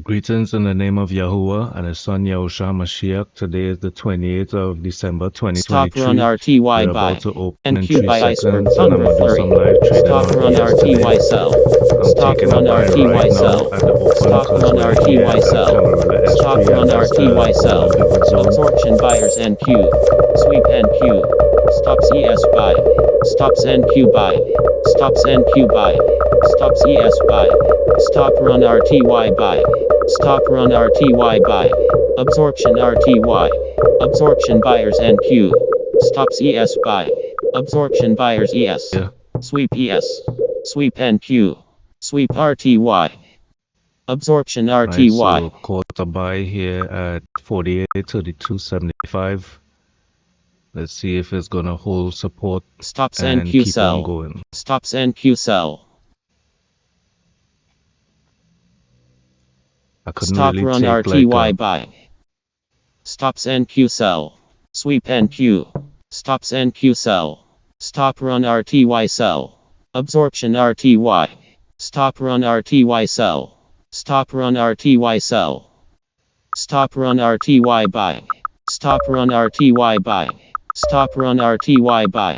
Greetings in the name of Yahuwah and His Son Yahushua Mashiach. Today is the 28th of December Stop run 2023. RTY We're buy. about to open in NQ 3 by Iceberg seconds and I'm Thunder going to do Flurry. some live trading Stop on run ES RTY today. sell. I'm Stop taking a run buy RTY right sell. now at the open Stop because run we're here RTY at sell. Camarilla Stop S3 run and that's the RTY sell. golden pivot zone. Absorption buyers NQ. Sweep NQ. Stops ES buy. Stops NQ buy. Stops NQ buy. Stops ES buy. Stop run RTY buy. Stop run RTY buy. Absorption RTY. Absorption buyers NQ. Stops ES buy. Absorption buyers ES. Yeah. Sweep ES. Sweep NQ. Sweep RTY. Absorption Right, RTY. so caught a buy here at 48.3275. Let's see if it's going to hold support Stops and NQ keep on sell. going. Stops NQ sell. I couldn't Stop really run take like RTY a buy. Stops NQ sell. Sweep NQ. Stops NQ sell. Stop run RTY sell. Absorption RTY. Stop run RTY sell. Stop run RTY sell. Stop run RTY buy. Stop run RTY buy. Stop run RTY buy.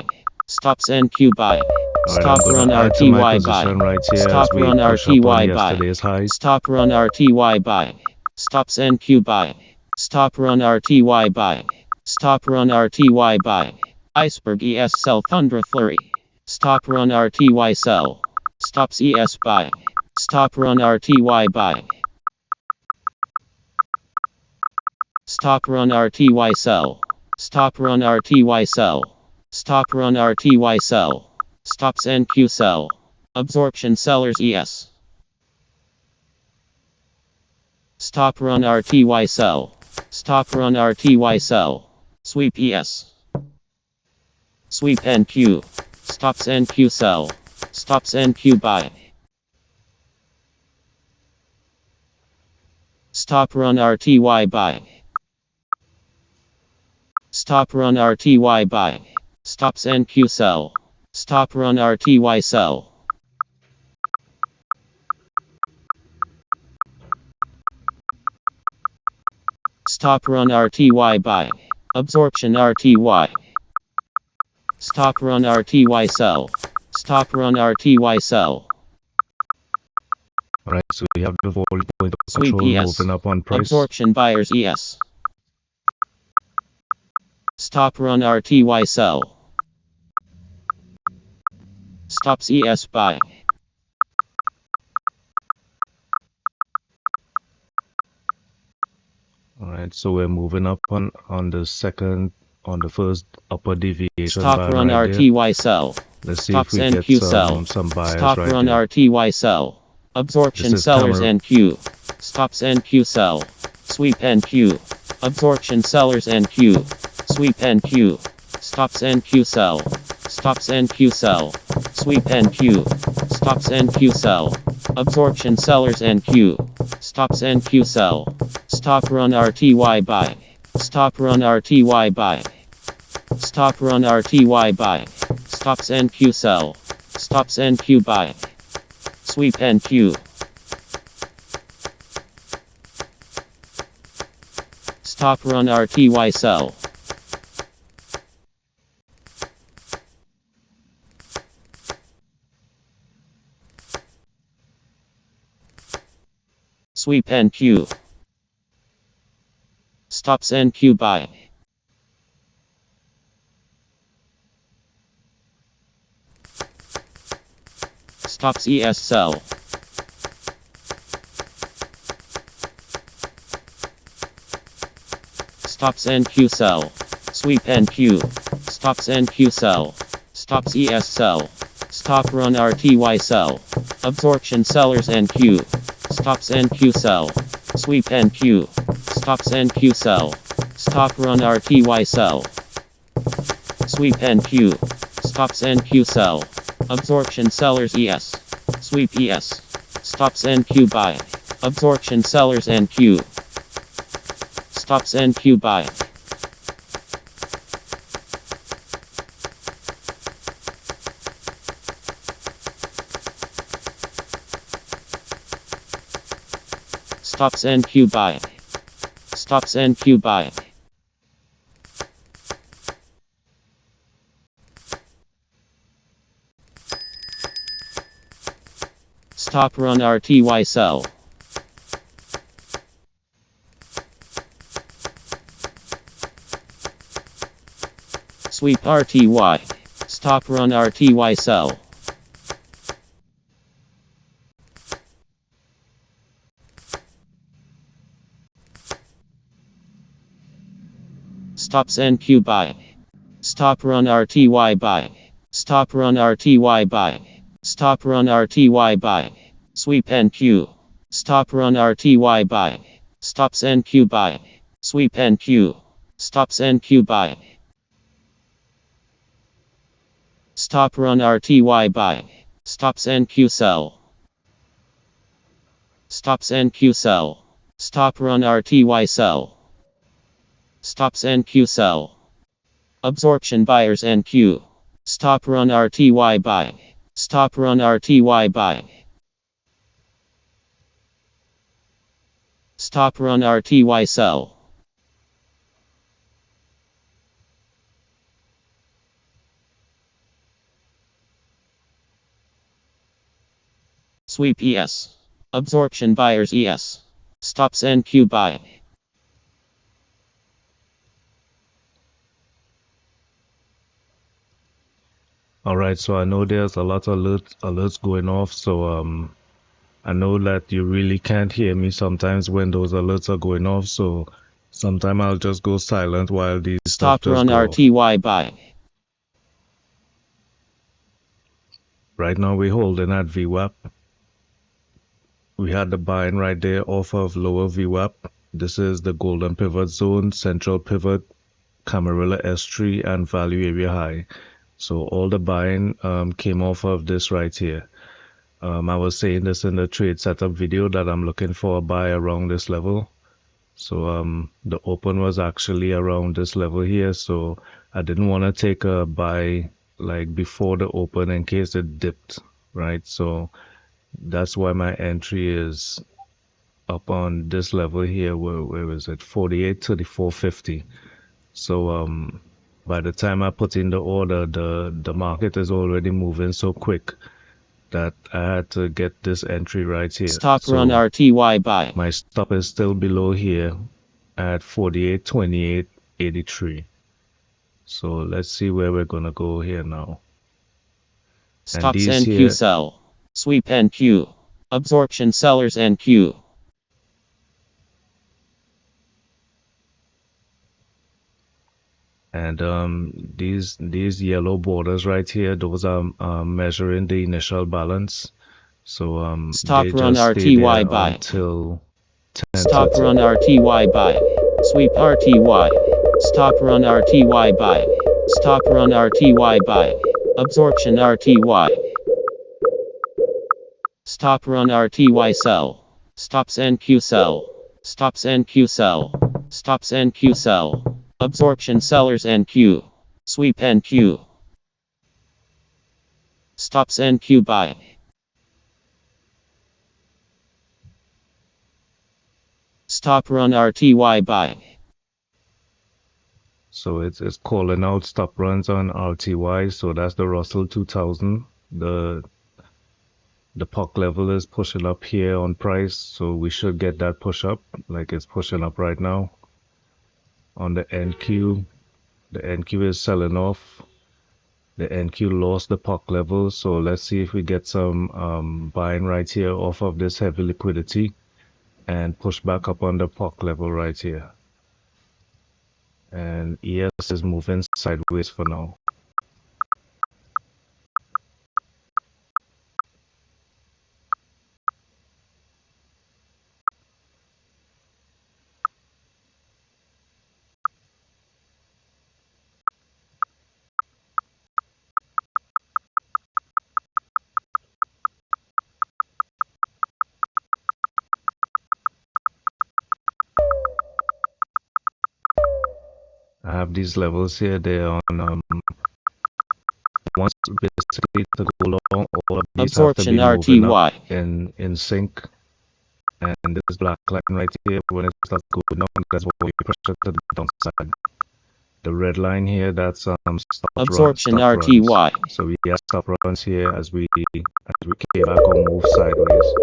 Stops NQ buy. Alright, I'm Stop run gonna add to my RTY buy. position right here as Stop we run push up on RTY buy. yesterday's highs. Stop run RTY buy. Stops NQ buy. Stop run RTY buy. Stop run RTY buy. Iceberg ES sell Thunder Flurry. Stop run RTY sell. Stops ES buy. Stop run RTY buy. Stop run RTY sell. Stop run RTY sell. Stop run RTY sell. Stops NQ sell. Absorption sellers ES. Stop run RTY sell. Stop run RTY sell. Sweep ES. Sweep NQ. Stops NQ sell. Stops NQ buy. Stop run RTY buy. Stop run RTY buy. Stops NQ sell. Stop run RTY sell. Stop run RTY buy. Absorption RTY. Stop run RTY sell. Stop run RTY sell. Alright, so we have the volume point of Sweep control ES. moving up on price. Absorption buyers ES. Stop run RTY sell. Stops ES buy. Alright, so we're moving up on the first upper deviation Stop band run right there. RTY sell. Let's see Stops if we get NQ sell. some buyers Stop right run there. RTY sell. Absorption This is sellers NQ. Stops NQ sell. Sweep NQ. Absorption sellers NQ. Sweep NQ. Stops NQ sell. Stops NQ sell. Sweep NQ. Stops NQ sell. Absorption sellers NQ. Stops NQ sell. Stop run RTY buy. Stop run RTY buy. Stop run RTY buy. Stops NQ sell. Stops NQ buy. Sweep NQ. Stop run RTY sell. Sweep NQ. Stops NQ buy. Stops ES sell. Stops NQ sell. Sweep NQ. Stops NQ sell. Stops ES sell. Stop run RTY sell. Absorption sellers NQ. Stops NQ sell. Sweep NQ. Stops NQ sell. Stop run RTY sell. Sweep NQ. Stops NQ sell. Absorption sellers ES. Sweep ES. Stops NQ buy. Absorption sellers NQ. Stops NQ buy. Stops NQ buy. Stops NQ buy. Stop run RTY sell. Sweep RTY. Stop run RTY sell. Stops NQ buy. Stop run RTY buy. Stop run RTY buy. Stop run RTY buy. Sweep NQ. Stop run RTY buy. Stops NQ buy. Sweep NQ. Stops NQ buy. Stop run RTY buy. Stops NQ sell. Stops NQ sell. Stop run RTY sell. Stops NQ sell. Absorption buyers NQ. Stop run RTY buy. Stop run RTY buy. Stop run RTY sell. Sweep ES. Absorption buyers ES. Stops NQ buy. All right, so I know there's a lot of alerts going off, so I know that you really can't hear me sometimes when those alerts are going off, so sometime I'll just go silent while these stuff Stop just run go off. RTY buy. Right now we're holding at VWAP. We had the buying right there off of lower VWAP. This is the golden pivot zone, central pivot, Camarilla S3, and value area high. So all the buying came off of this right here. I was saying this in the trade setup video that I'm looking for a buy around this level. So the open was actually around this level here. So I didn't want to take a buy like before the open in case it dipped, right? So that's why my entry is up on this level here. Where is it? 48.3450. So by the time I put in the order, the market is already moving so quick that I had to get this entry right here. Stop So run RTY buy. my stop is still below here at 48.2883. So let's see where we're gonna go here now. Stops these NQ here, sell. Sweep NQ. Absorption sellers NQ. and these yellow borders right here, those are measuring the initial balance. So Stop they run just stay there RTY buy. until Stop 10:30. run RTY buy. Sweep RTY. Stop run RTY buy. Stop run RTY buy. Absorption RTY. Stop run RTY sell. Stops NQ sell. Stops NQ sell. Stops NQ sell. Absorption sellers NQ. Sweep NQ. Stops NQ buy. Stop run RTY buy. So it's calling out stop runs on RTY. So that's the Russell 2000. The puck level is pushing up here on price, so we should get that push up like it's pushing up right now. On the NQ, the NQ is selling off. The NQ lost the puck level, so let's see if we get some buying right here off of this heavy liquidity and push back up on the puck level right here. And ES is moving sideways for now. I have these levels here. They're on once basically to go long, all of these have to Absorption be moving up RTY. in sync. And this black line right here, when it starts going down, that's what we pressure to the downside. The red line here, that's Absorption stop runs. RTY. So we have stop runs here as we came back or move sideways.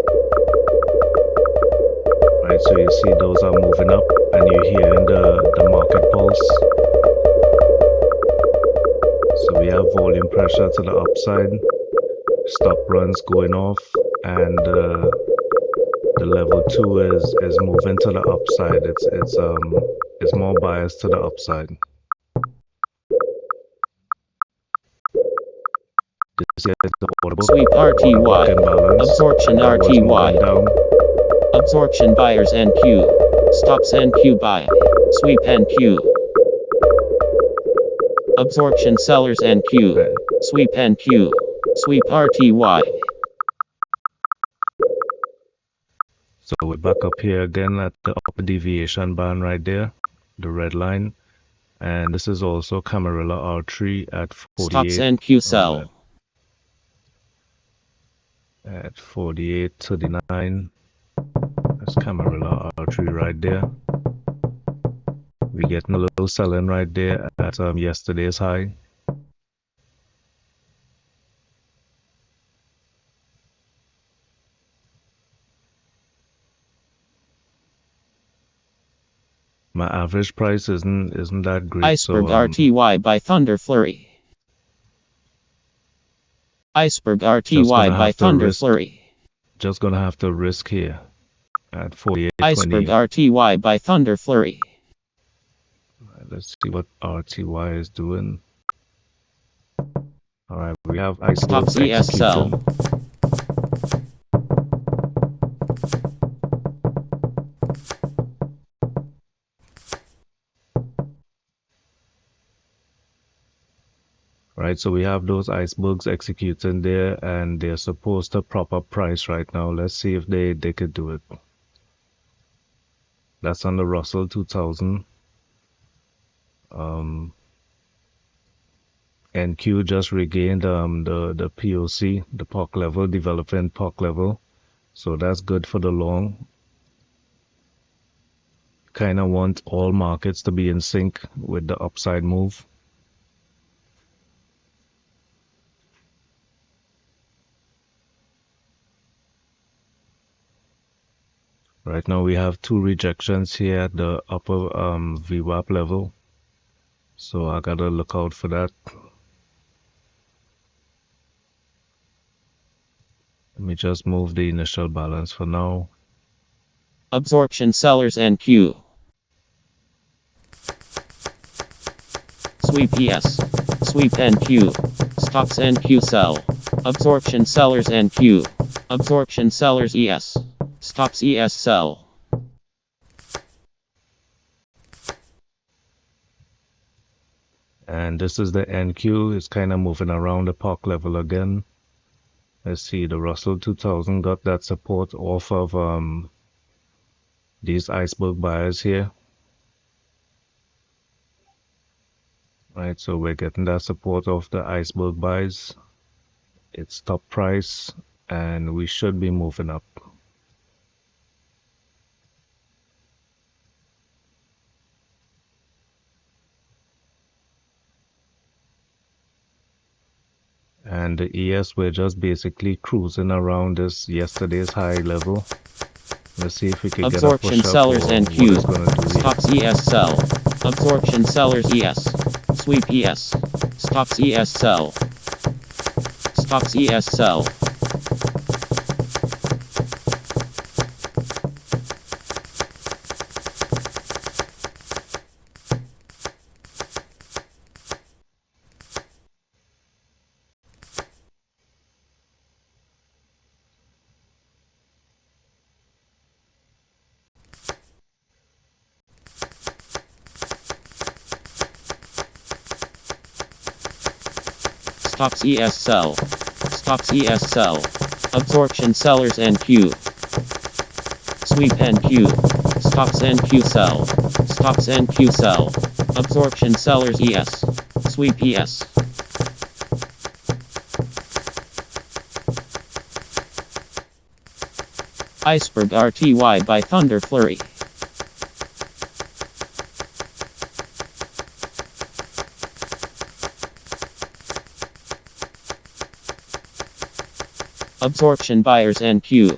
Right, so you see those are moving up, and you hear in the market pulse. So we have volume pressure to the upside, stop runs going off, and the level 2 is moving to the upside. It's more biased to the upside. This here is the order book. Sweep Order book RTY. imbalance. Absorption That was RTY. moving down. Absorption buyers NQ. Stops NQ buy. Sweep NQ. Absorption sellers NQ. Right. Sweep NQ. Sweep RTY. So we're back up here again at the upper deviation band right there, the red line. And this is also Camarilla R3 at Stops 48. NQ sell. At 48.39. That's Camarilla R3 right there. We're getting a little selling right there at yesterday's high. My average price isn't that great, Iceberg so RTY by Thunder Flurry. Iceberg just RTY gonna by have to Thunder risk. Flurry. Just gonna have to risk here at 48.20. Iceberg RTY by Thunder Flurry. Let's see what RTY is doing. All right, we have icebergs Stops ES executing. sell. Right, so we have those icebergs executing there, and they're supposed to prop up price right now. Let's see if they could do it. That's on the Russell 2000. NQ just regained the POC, the POC level, developing POC level. So that's good for the long. Kind of want all markets to be in sync with the upside move. Right now we have two rejections here at the upper VWAP level. So I gotta look out for that. Let me just move the initial balance for now. Absorption sellers NQ. Sweep ES. Sweep NQ. Stops NQ sell. Absorption sellers NQ. Absorption sellers ES. Stops ES sell. And this is the NQ. It's kind of moving around the POC level again. Let's see, the Russell 2000 got that support off of these iceberg buyers here. Right, so we're getting that support of the iceberg buys. It's top price, and we should be moving up. And the ES, we're just basically cruising around this yesterday's high level. Let's see if we can get a Absorption push up sellers or what NQ. it's gonna do here. Stops ES sell. Absorption sellers ES. Sweep ES. Stops ES sell. Stops ES sell. Stops ES sell. Stops ES sell. Absorption sellers NQ. Sweep NQ. Stops NQ sell. Stops NQ sell. Absorption sellers ES. Sweep ES. Iceberg RTY by Thunder Flurry. Absorption buyers NQ.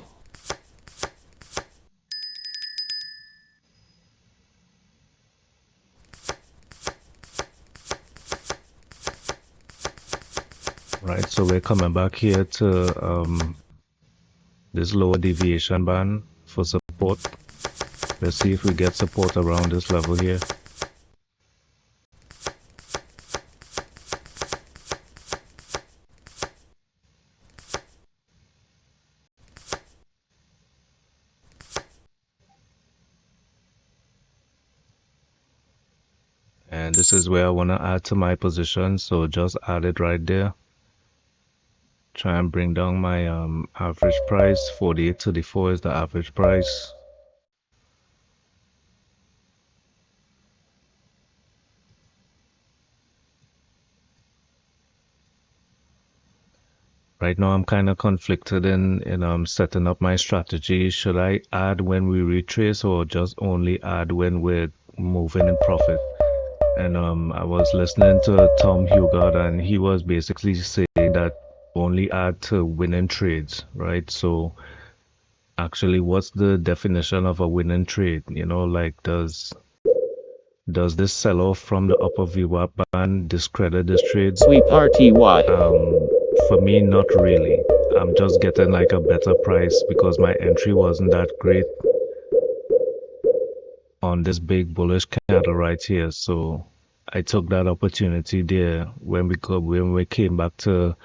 Right, so we're coming back here to this lower deviation band for support. Let's see if we get support around this level here. And this is where I want to add to my position, so just add it right there. Try and bring down my average price. 48.34 is the average price. Right now I'm kind of conflicted in setting up my strategy. Should I add when we retrace or just only add when we're moving in profit? And I was listening to Tom Hugard, and he was basically saying that only add to winning trades, right? So actually, what's the definition of a winning trade? You know, like does this sell off from the upper VWAP band discredit this trade? Sweep RTY. For me, not really. I'm just getting like a better price because my entry wasn't that great on this big bullish candle right here. So I took that opportunity there when we came back to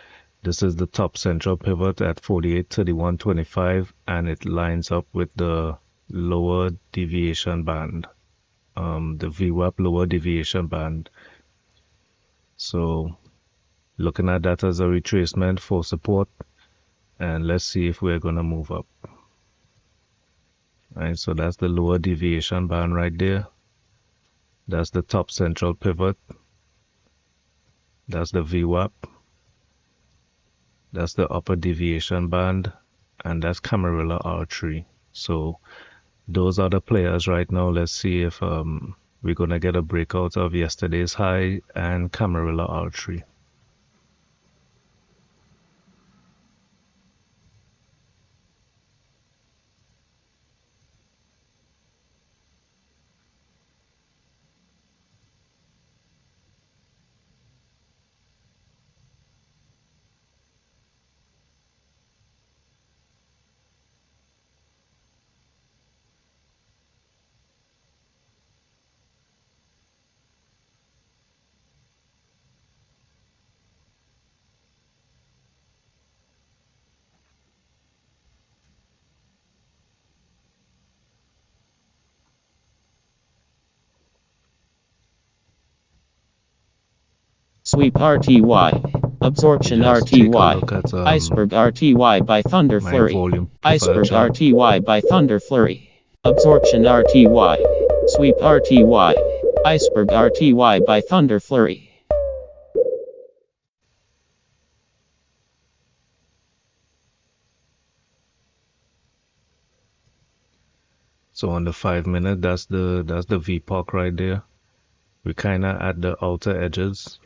this is the top central pivot at 48.31.25, and it lines up with the lower deviation band, the VWAP lower deviation band. So looking at that as a retracement for support, and let's see if we're gonna move up. Right, so that's the lower deviation band right there. That's the top central pivot. That's the VWAP. That's the upper deviation band, and that's Camarilla R3. So those are the players right now. Let's see if we're gonna get a breakout of yesterday's high and Camarilla R3. Sweep RTY. Absorption Just take a RTY. look at Iceberg RTY by Thunder my Flurry. volume profile Iceberg chart. RTY by Thunder Flurry. Absorption RTY. Sweep RTY. Iceberg RTY by Thunder Flurry. So on the 5 minute, that's the VPOC right there. We're kinda at the outer edges.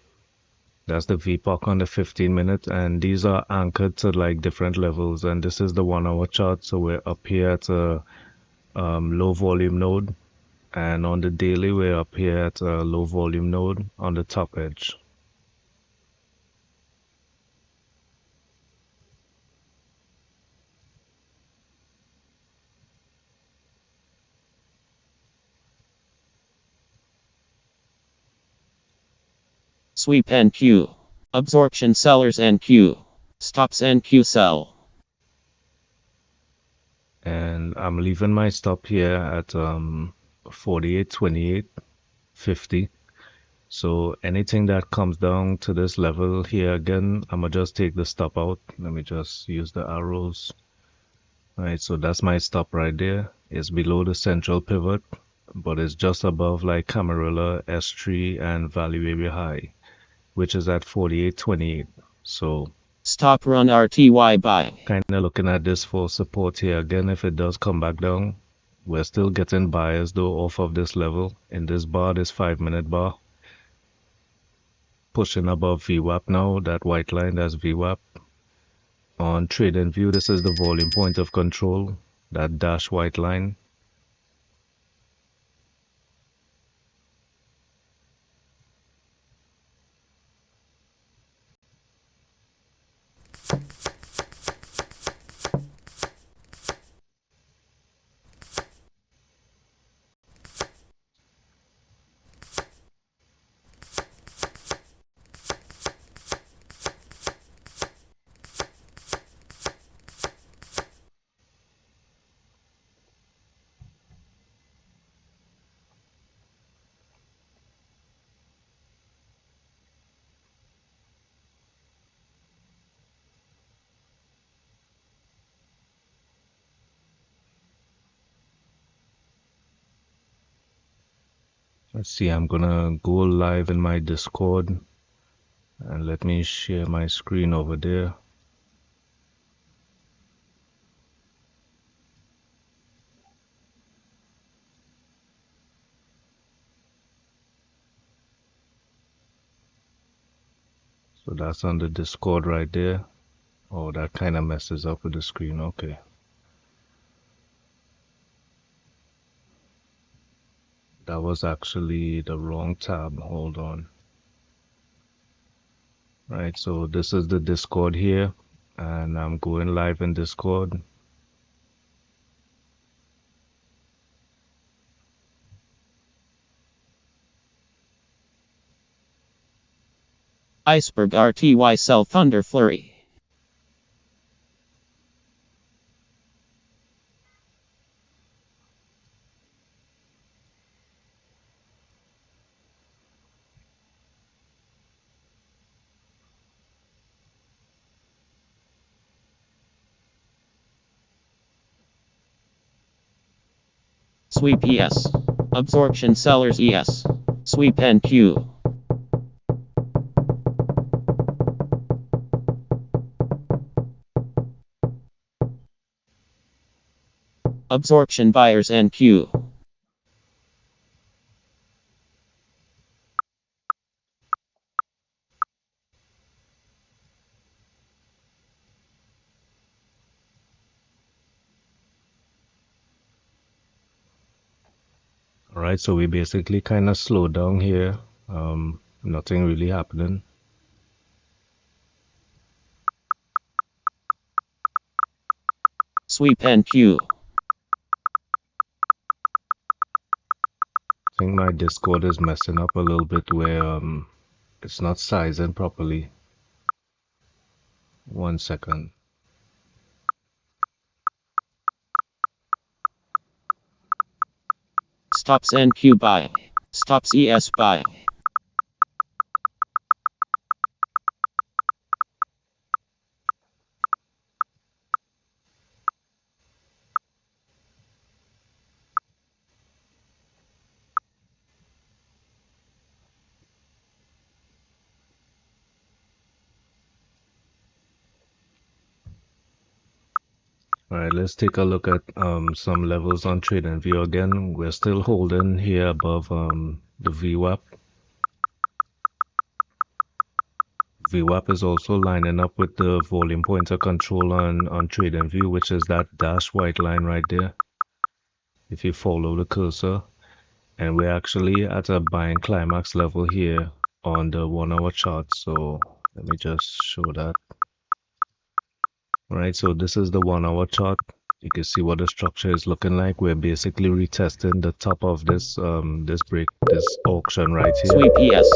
That's the VPOC on the 15 minute, and these are anchored to like different levels. And this is the 1 hour chart, so we're up here at a low volume node, and on the daily we're up here at a low volume node on the top edge. Sweep NQ. Absorption sellers NQ. Stops NQ sell. And I'm leaving my stop here at 48.28.50. So anything that comes down to this level here again, I'm gonna just take the stop out. Let me just use the arrows. All right, so that's my stop right there. It's below the central pivot, but it's just above like Camarilla S3 and value area high, which is at 48.28. So Stop run RTY buy. Kind of looking at this for support here again. If it does come back down, we're still getting buyers though off of this level. In this bar, this 5-minute bar, pushing above VWAP now. That white line, that's VWAP. On trading view, this is the volume point of control, that dash white line. Let's see, I'm gonna go live in my Discord and let me share my screen over there. So that's on the Discord right there. Oh, that kind of messes up with the screen. Okay. That was actually the wrong tab. Hold on. Right, so this is the Discord here, and I'm going live in Discord. Iceberg RTY sell Thunder Flurry. Sweep ES. Absorption sellers ES. Sweep NQ. Absorption buyers NQ. All right, so we basically kind of slowed down here. Nothing really happening. Sweep NQ. I think my Discord is messing up a little bit where it's not sizing properly. 1 second. Stops NQ buy. Stops ES buy. All right, let's take a look at some levels on TradingView again. We're still holding here above the VWAP. VWAP is also lining up with the volume pointer control on TradingView, which is that dash white line right there. If you follow the cursor, and we're actually at a buying climax level here on the 1 hour chart. So let me just show that. All right, so this is the 1 hour chart. You can see what the structure is looking like. We're basically retesting the top of this this auction right here. Sweep ES.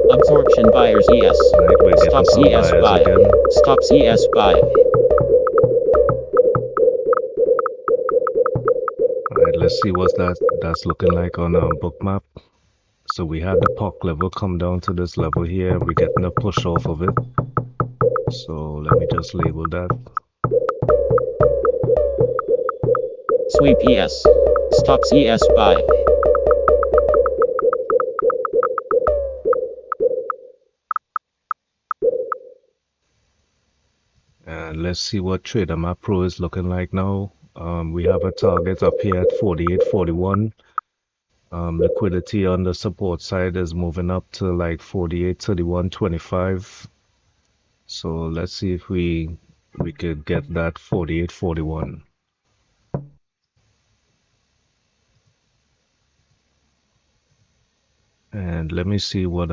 Absorption buyers ES. Right, we're getting Stops some ES buyers buy. again. Stops ES buy. All right, let's see what that's looking like on Bookmap. So we had the POC level come down to this level here. We're getting a push off of it. So let me just label that. Sweep ES. Stops ES buy. And let's see what Trader Map Pro is looking like now. We have a target up here at 48.41. Liquidity on the support side is moving up to like 48.31.25. So let's see if we could get that 48.41. And let me see what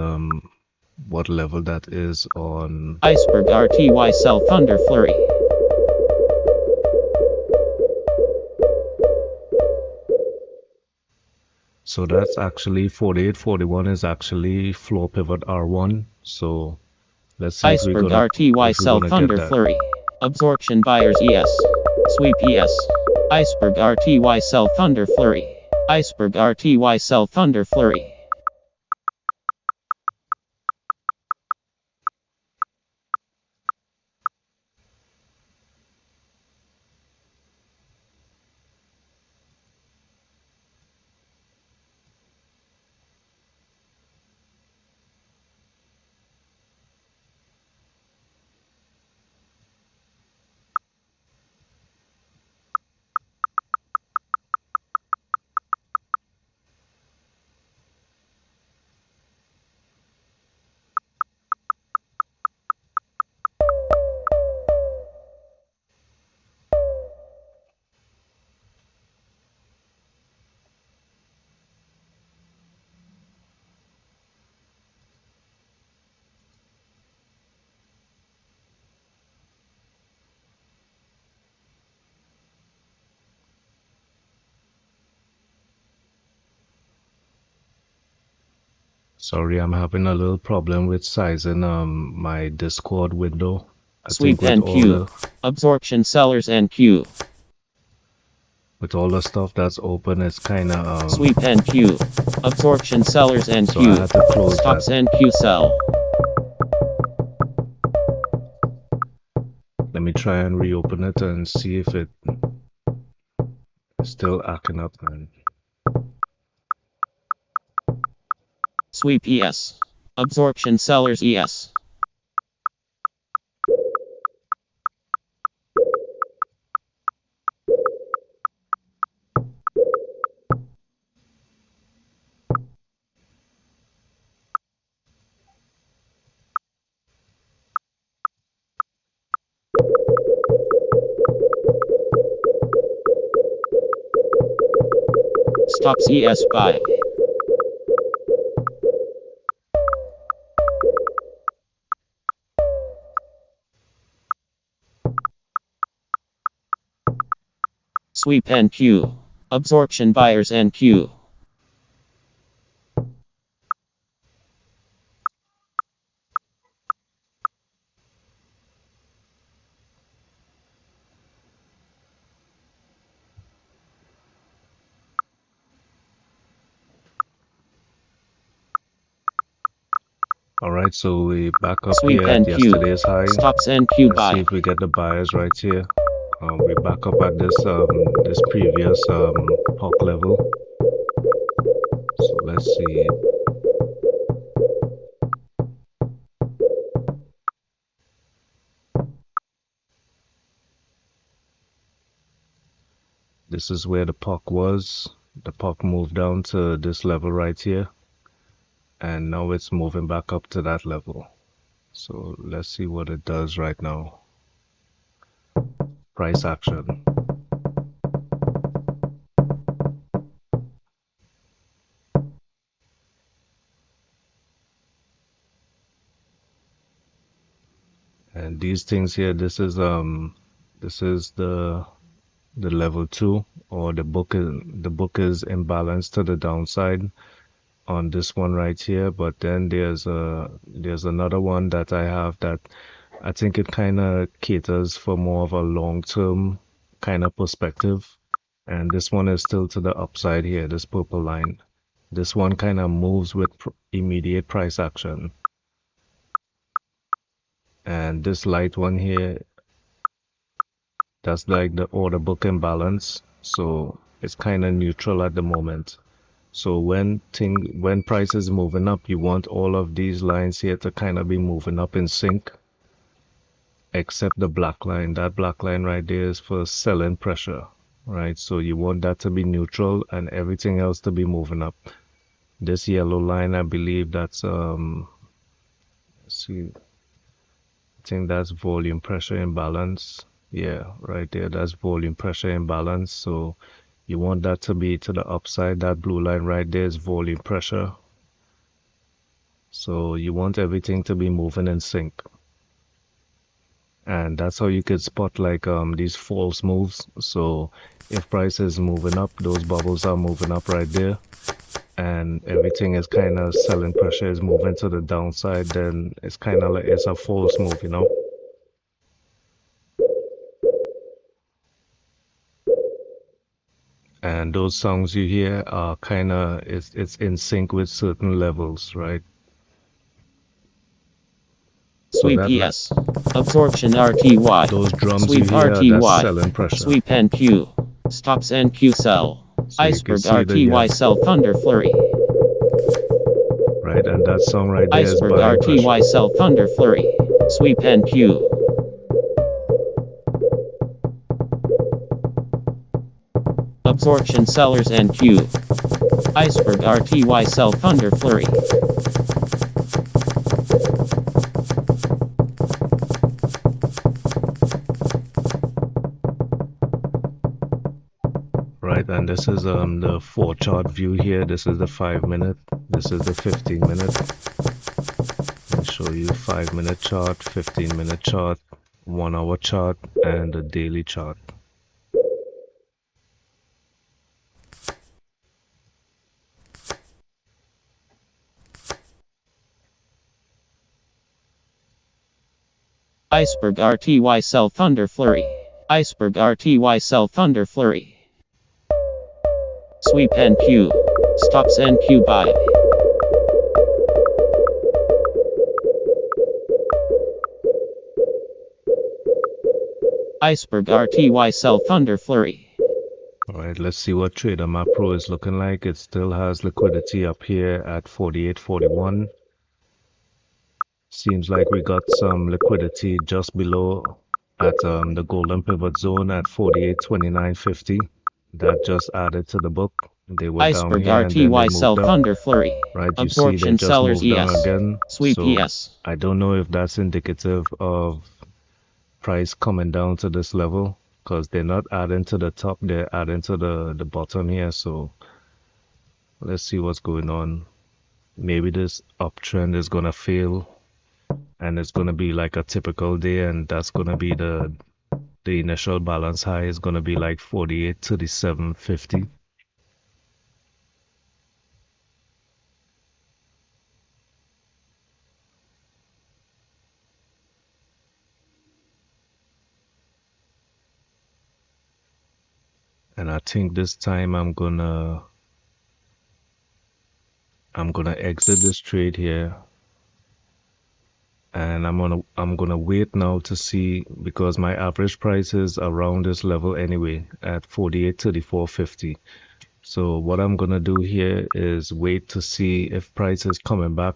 level that is on. Iceberg RTY sell Thunder Flurry. So that's actually 48.41 is actually floor pivot R1. So let's see if Iceberg RTY if we're sell gonna get Thunder that. Flurry. Absorption buyers ES. Sweep ES. Iceberg RTY sell Thunder Flurry. Iceberg RTY sell Thunder Flurry. Sorry, I'm having a little problem with sizing my Discord window. I think Sweep NQ. Absorption sellers NQ. with all the stuff that's open, it's kind of Sweep NQ. Absorption sellers so I NQ. had to close Stops that. NQ sell. Let me try and reopen it and see if it is still acting up. And Sweep ES. Absorption sellers ES. Stops ES buy. Sweep NQ. Absorption buyers NQ. all right, so we back up Sweep here at NQ. yesterday's high. Stops NQ Let's see buy. if we get the buyers right here. We back up at this previous POC level. So let's see. This is where the POC was. The POC moved down to this level right here, and now it's moving back up to that level. So let's see what it does right now. Price action. And these things here, this is the level 2, or the book is imbalanced to the downside on this one right here. But then there's another one that I have that I think it kind of caters for more of a long-term kind of perspective. And this one is still to the upside here, this purple line. This one kind of moves with immediate price action. And this light one here, that's like the order book imbalance. So it's kind of neutral at the moment. So when price is moving up, you want all of these lines here to kind of be moving up in sync. except the black line. That black line right there is for selling pressure, right? So you want that to be neutral and everything else to be moving up. This yellow line, I believe that's let's see, I think that's volume pressure imbalance. Yeah, right there, that's volume pressure imbalance. So you want that to be to the upside. That blue line right there is volume pressure. So you want everything to be moving in sync. And that's how you could spot like these false moves. So if price is moving up, those bubbles are moving up right there, and everything is kind of selling pressure is moving to the downside, then it's kind of like it's a false move, you know. And those songs you hear are kind of it's in sync with certain levels, right? So Sweep that ES. Absorption RTY. those drums you Sweep hear, that's RTY. selling pressure. Sweep NQ. Stops NQ sell. So you can Iceberg see the RTY sell Thunder Flurry. right, and that song right there is Iceberg buying pressure. RTY sell Thunder Flurry. Sweep NQ. Absorption sellers NQ. Iceberg RTY sell Thunder Flurry. Right, and this is the 4 chart view here. This is the 5 minute. This is the 15 minute. I'll show you 5 minute chart, 15 minute chart, 1 hour chart, and the daily chart. Iceberg RTY sell Thunder Flurry. Iceberg RTY sell Thunder Flurry. Sweep NQ. Stops NQ buy. Iceberg RTY sell Thunder Flurry. All right, let's see what Trader Map Pro is looking like. It still has liquidity up here at 48.41. Seems like we got some liquidity just below at the golden pivot zone at 48.29.50. That just added to the book. They were down Iceberg here and then they RTY sell moved up, Thunder Flurry. right? You see they Absorption just sellers moved down ES. again. Sweep So ES. I don't know if that's indicative of price coming down to this level because they're not adding to the top, they're adding to the bottom here. So let's see what's going on. Maybe this uptrend is gonna fail and it's gonna be like a typical day, and that's gonna be the initial balance high is gonna be like 48.37.50. And I think this time I'm gonna exit this trade here, and I'm gonna wait now to see because my average price is around this level anyway at 48.34.50. So what I'm gonna do here is wait to see if price is coming back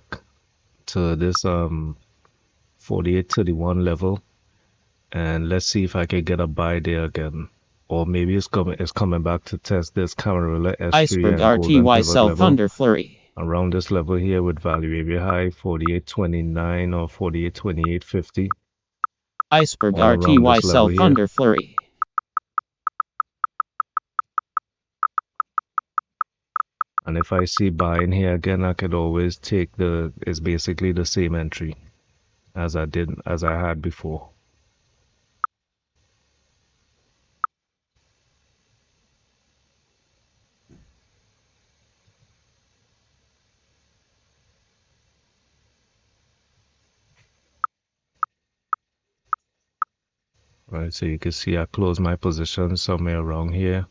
to this 48.31 level, and let's see if I can get a buy there again. Or maybe it's coming back to test this Camarilla S3 Iceberg and golden RTY pivot sell level Thunder Flurry. around this level here with value area high 48.29 or 48.28.50 Iceberg or around RTY this level sell here. Thunder Flurry. And if I see buying here again, I could always take it's basically the same entry as I had before. Right, so you can see I close my position somewhere around here.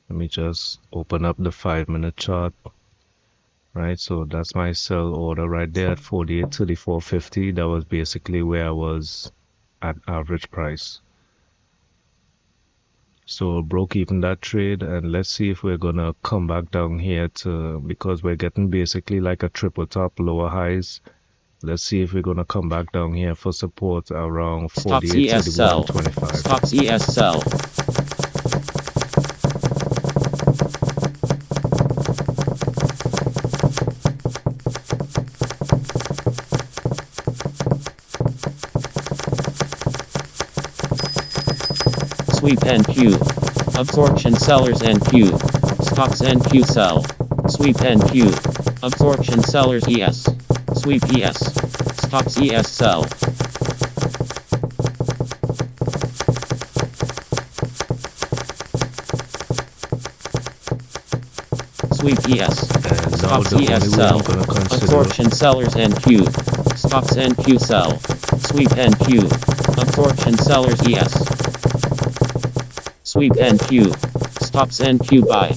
Let me just open up the 5 minute chart. Right, so that's my sell order right there at 48.34.50. That was basically where I was at average price. So broke even that trade, and let's see if we're gonna come back down here to because we're getting basically like a triple top lower highs Let's see if we're gonna come back down here for support around Stops ES sell. 48.31.25. Stops ES sell. Sweep NQ. Absorption sellers NQ. Stops NQ sell. Sweep NQ. Absorption sellers ES. Sweep ES. Stops ES sell. Sweep ES. And now Stops the ES only way sell. I'm gonna consider Absorption sellers NQ. Stops NQ sell. Sweep NQ. Absorption sellers ES. Sweep NQ. Stops NQ buy.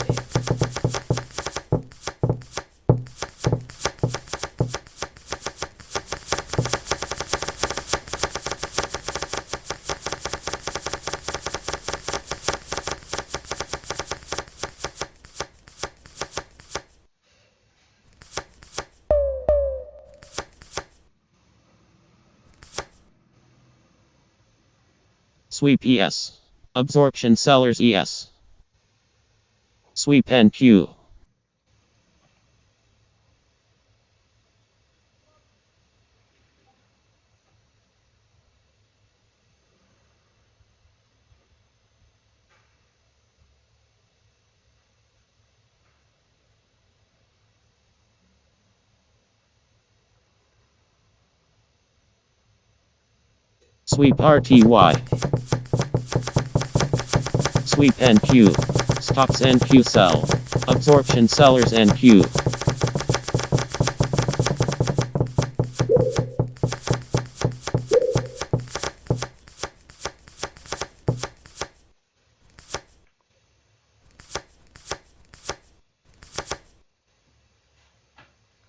Sweep ES. Absorption sellers ES. Sweep NQ. Sweep RTY. Sweep NQ. Stops NQ sell. Absorption sellers NQ.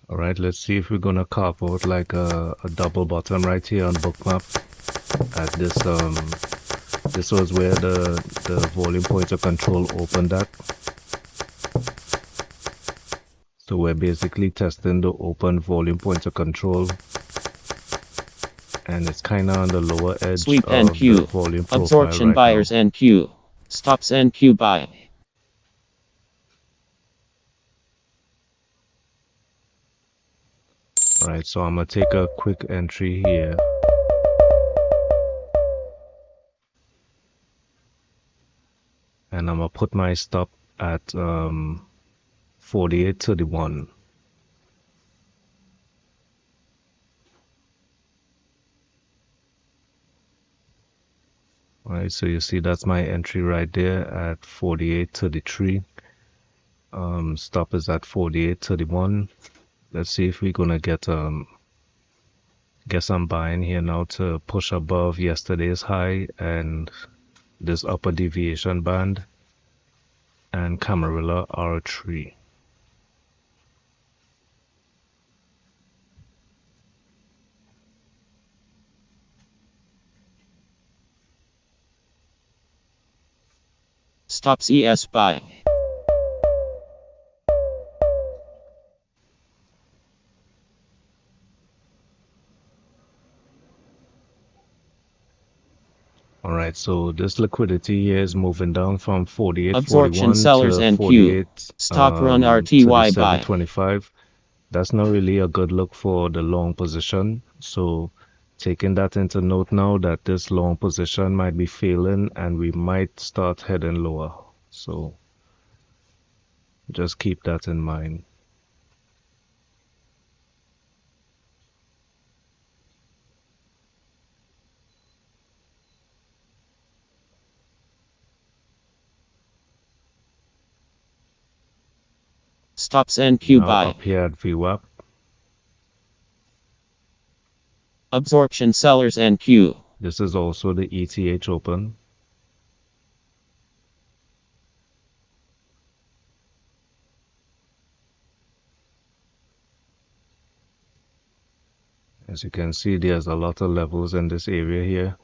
Alright, let's see if we're gonna carve out like a double bottom right here on Bookmap at this was where the volume pointer control opened at. So we're basically testing the open volume pointer control, and it's kinda on the lower edge Sweep of the NQ. volume profile Absorption right buyers now. NQ. Stops NQ buy. Alright, so I'm gonna take a quick entry here. And I'm gonna put my stop at 48.31. Alright, so you see that's my entry right there at 48.33. Stop is at 48.31. Let's see if we're gonna get some buying here now to push above yesterday's high and this upper deviation band and Camarilla R3. Stops ES buy. Alright, so this liquidity here is moving down from Absorption 48.41 sellers to NQ. Stop run RTY buy. 47.25. That's not really a good look for the long position. So taking that into note now that this long position might be failing and we might start heading lower. So just keep that in mind. Stops NQ Now buy. up here at VWAP, Absorption sellers NQ. this is also the ETH open. As you can see, there's a lot of levels in this area here.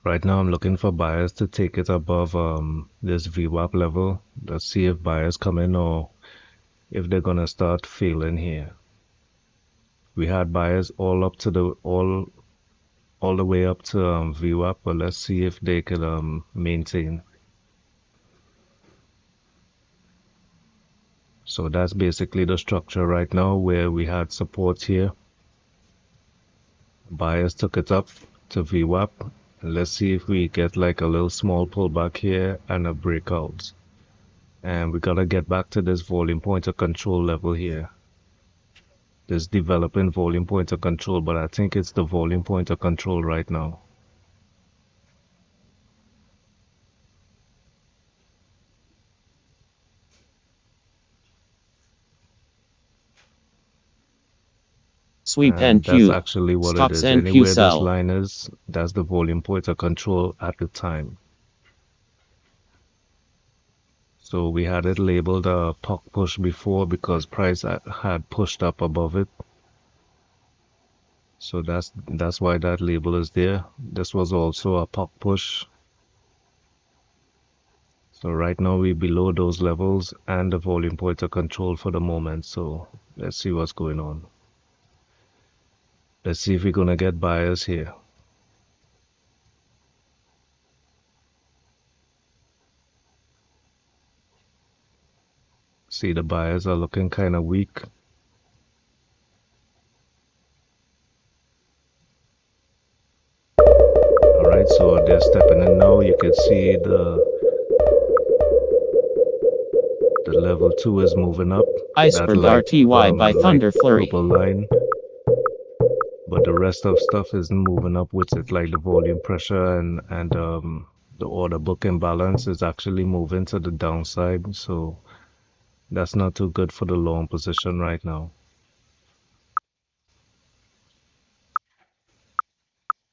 Right now I'm looking for buyers to take it above this VWAP level. Let's see if buyers come in or if they're gonna start failing here. We had buyers all the way up to VWAP, but let's see if they could maintain. So that's basically the structure right now where we had support here. Buyers took it up to VWAP. Let's see if we get like a little small pullback here and a breakout. And we gotta get back to this volume pointer control level here. This developing volume pointer control, but I think it's the volume pointer control right now. Sweep And that's NQ. actually what it Stops is. NQ Anywhere this sell. line is, that's the volume pointer control at the time. So we had it labeled a POC push before because price had pushed up above it. So that's why that label is there. This was also a POC push. So right now we're below those levels and the volume pointer control for the moment. So let's see what's going on. Let's see if we're gonna get buyers here. See, the buyers are looking kind of weak. All right, so they're stepping in now. You can see the level 2 is moving up. That Iceberg light RTY by light Thunder Flurry. purple line, but the rest of stuff isn't moving up with it, like the volume pressure and the order book imbalance is actually moving to the downside. So that's not too good for the long position right now.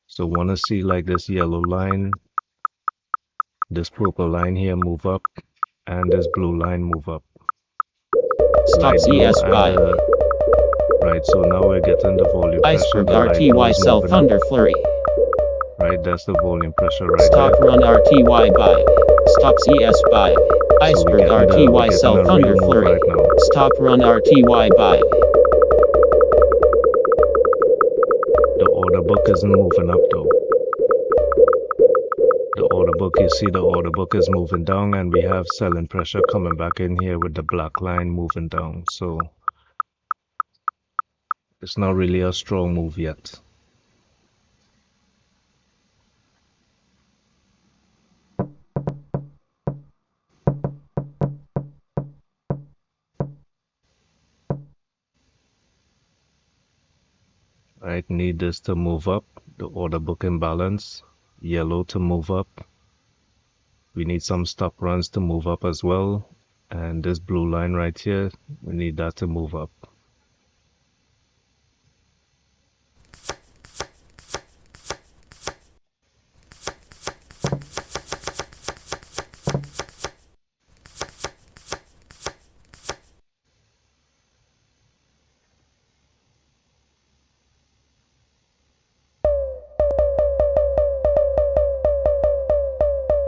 So want to see like this yellow line, this purple line here move up, and this blue line move up. Light Stops blue ES and buy. the right. So now we're getting the volume pressure. Iceberg The light blue RTY is sell moving up. Thunder Flurry. Right, that's the volume pressure right Stop there. run RTY buy. Stops ES buy. So we're Iceberg we're RTY getting sell a real Thunder move Flurry. right now. Stop run RTY buy. The order book isn't moving up though. The order book, you see the order book is moving down and we have selling pressure coming back in here with the black line moving down. So it's not really a strong move yet. Right, need this to move up. The order book imbalance, yellow to move up. We need some stop runs to move up as well. And this blue line right here, we need that to move up.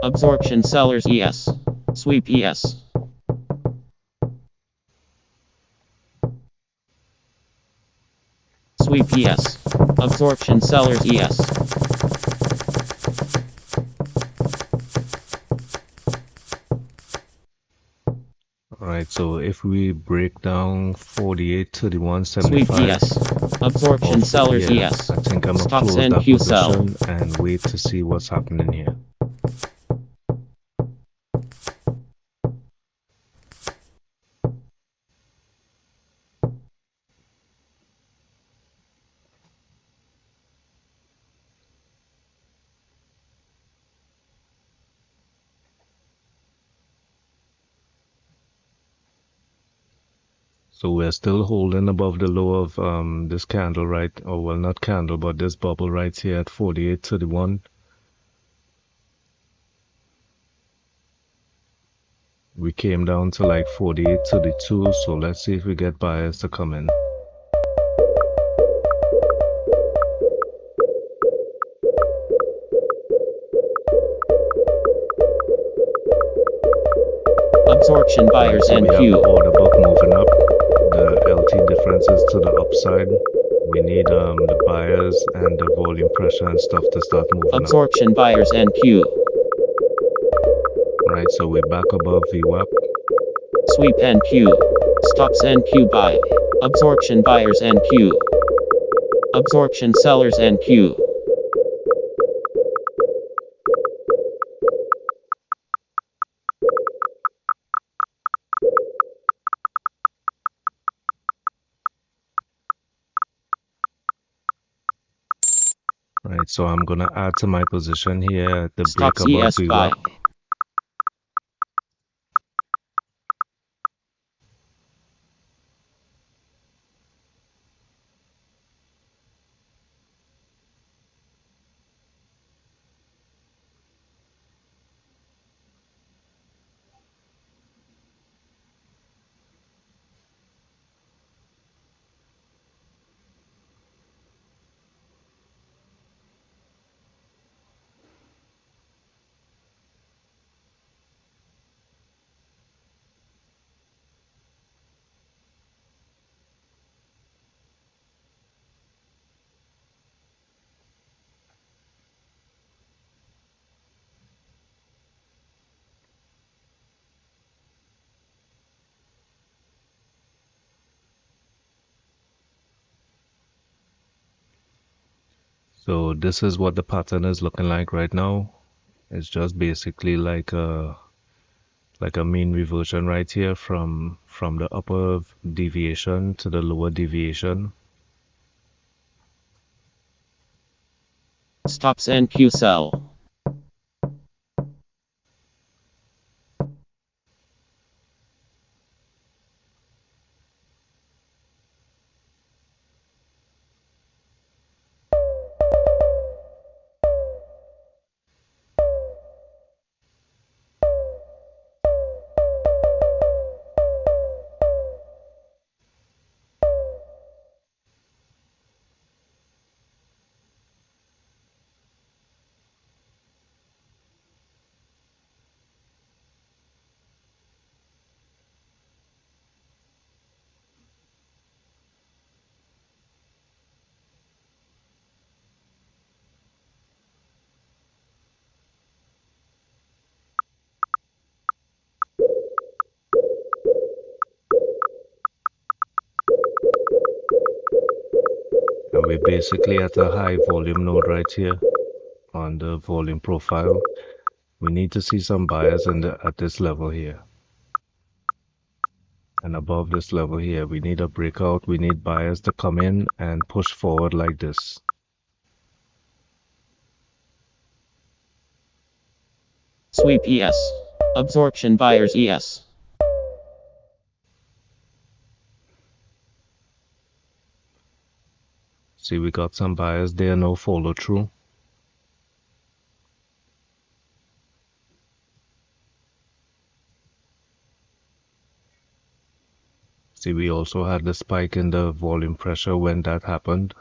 Absorption sellers ES. Sweep ES. Sweep ES. Absorption sellers ES. Alright, so if we break down 48, 31, Sweep 75, ES. Absorption sellers yeah, ES. I think I'm gonna Stops close that NQ sell. position and wait to see what's happening here. So we're still holding above the low of this candle, right? Or well, not candle, but this bubble right here at 48.31. We came down to like 48.32, so let's see if we get buyers to come in. Absorption Right, buyers so we have the NQ. order book moving up. The LT differences to the upside. We need the buyers and the volume pressure and stuff to start moving up. Absorption buyers NQ. Right, so we're back above VWAP. Sweep NQ. Stops NQ buy. Absorption buyers NQ. Absorption sellers NQ. Right, so I'm gonna add to my position here at the break Stops above ES VWAP. buy. So this is what the pattern is looking like right now. It's just basically like a mean reversion right here from the upper deviation to the lower deviation. Stops NQ sell. And we're basically at a high volume node right here on the volume profile. We need to see some buyers at this level here. And above this level here, we need a breakout. We need buyers to come in and push forward like this. Sweep ES. Absorption buyers ES. See, we got some buyers there, no follow through. See, we also had the spike in the volume pressure when that happened.